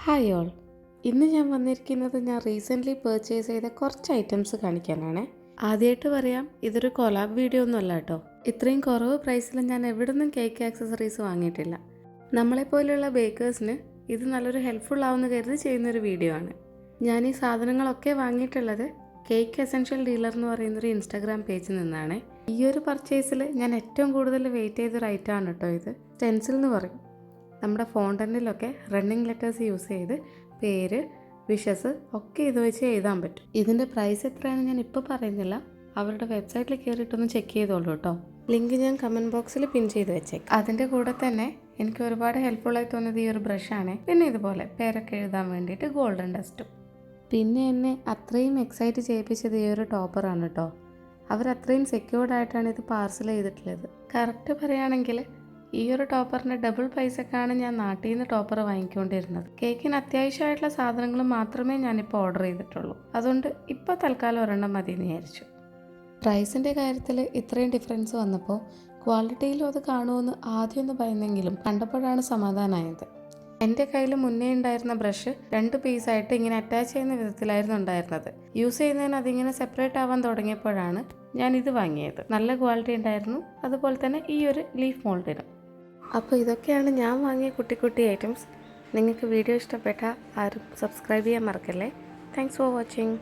Hi all. ഇന്ന് ഞാൻ വന്നിരിക്കുന്നത് ഞാൻ റീസെൻ്റ്ലി പർച്ചേസ് ചെയ്ത കുറച്ച് ഐറ്റംസ് കാണിക്കാനാണ്. ആദ്യമായിട്ട് പറയാം, ഇതൊരു കൊലാബ് വീഡിയോ ഒന്നും അല്ല കേട്ടോ. ഇത്രയും കുറവ് പ്രൈസിൽ ഞാൻ എവിടെ നിന്നും കേക്ക് ആക്സസറീസ് വാങ്ങിയിട്ടില്ല. നമ്മളെപ്പോലെയുള്ള ബേക്കേഴ്സിന് ഇത് നല്ലൊരു ഹെൽപ്ഫുൾ ആവുമെന്ന് കരുതി ചെയ്യുന്നൊരു വീഡിയോ ആണ്. ഞാൻ ഈ സാധനങ്ങളൊക്കെ വാങ്ങിയിട്ടുള്ളത് കേക്ക് എസെൻഷ്യൽ ഡീലർ എന്ന് പറയുന്നൊരു ഇൻസ്റ്റാഗ്രാം പേജിൽ നിന്നാണ്. ഈ ഒരു പർച്ചേസിൽ ഞാൻ ഏറ്റവും കൂടുതൽ വെയിറ്റ് ചെയ്തൊരു ഐറ്റമാണ് കേട്ടോ ഇത്. സ്റ്റെൻസിൽ എന്ന് പറയും. നമ്മുടെ ഫോണ്ടന്റിലൊക്കെ റണ്ണിങ് ലെറ്റേഴ്സ് യൂസ് ചെയ്ത് പേര്, വിഷസ് ഒക്കെ ഇത് വെച്ച് എഴുതാൻ പറ്റും. ഇതിൻ്റെ പ്രൈസ് എത്രയാണെന്ന് ഞാൻ ഇപ്പോൾ പറയുന്നില്ല, അവരുടെ വെബ്സൈറ്റിൽ കയറിയിട്ടൊന്ന് ചെക്ക് ചെയ്തോളൂ കേട്ടോ. ലിങ്ക് ഞാൻ കമൻറ്റ് ബോക്സിൽ പിൻ ചെയ്ത് വെച്ചേക്കാം. അതിൻ്റെ കൂടെ തന്നെ എനിക്ക് ഒരുപാട് ഹെൽപ്ഫുള്ളായി തോന്നിയത് ഈ ഒരു ബ്രഷാണ്. പിന്നെ ഇതുപോലെ പേരൊക്കെ എഴുതാൻ വേണ്ടിയിട്ട് ഗോൾഡൻ ഡസ്റ്റും. പിന്നെ എന്നെ അത്രയും എക്സൈറ്റ് ചെയ്യിപ്പിച്ചത് ഈ ഒരു ടോപ്പറാണ് കേട്ടോ. അവരത്രയും സെക്യൂർഡായിട്ടാണ് ഇത് പാർസൽ ചെയ്തിട്ടുള്ളത്. കറക്റ്റ് പറയുകയാണെങ്കിൽ ഈ ഒരു ടോപ്പറിൻ്റെ ഡബിൾ പൈസക്കാണ് ഞാൻ നാട്ടിൽ നിന്ന് ടോപ്പർ വാങ്ങിക്കൊണ്ടിരുന്നത്. കേക്കിന് അത്യാവശ്യമായിട്ടുള്ള സാധനങ്ങൾ മാത്രമേ ഞാനിപ്പോൾ ഓർഡർ ചെയ്തിട്ടുള്ളൂ. അതുകൊണ്ട് ഇപ്പോൾ തൽക്കാലം ഒരെണ്ണം മതി എന്ന് വിചാരിച്ചു. പ്രൈസിൻ്റെ കാര്യത്തിൽ ഇത്രയും ഡിഫറൻസ് വന്നപ്പോൾ ക്വാളിറ്റിയിലും അത് കാണുമെന്ന് ആദ്യമൊന്ന് ഭയന്നെങ്കിലും കണ്ടപ്പോഴാണ് സമാധാനമായത്. എൻ്റെ കയ്യിൽ മുന്നേ ഉണ്ടായിരുന്ന ബ്രഷ് 2 പീസായിട്ട് ഇങ്ങനെ അറ്റാച്ച് ചെയ്യുന്ന വിധത്തിലായിരുന്നു ഉണ്ടായിരുന്നത്. യൂസ് ചെയ്യുന്നതിന് അതിങ്ങനെ സെപ്പറേറ്റ് ആവാൻ തുടങ്ങിയപ്പോഴാണ് ഞാൻ ഇത് വാങ്ങിയത്. നല്ല ക്വാളിറ്റി ഉണ്ടായിരുന്നു, അതുപോലെ തന്നെ ഈ ഒരു ലീഫ് മോൾഡിനും. അപ്പോൾ ഇതൊക്കെയാണ് ഞാൻ വാങ്ങിയ കുട്ടി ഐറ്റംസ്. നിങ്ങൾക്ക് വീഡിയോ ഇഷ്ടപ്പെട്ടാൽ ആരും സബ്സ്ക്രൈബ് ചെയ്യാൻ മറക്കല്ലേ. Thanks for watching.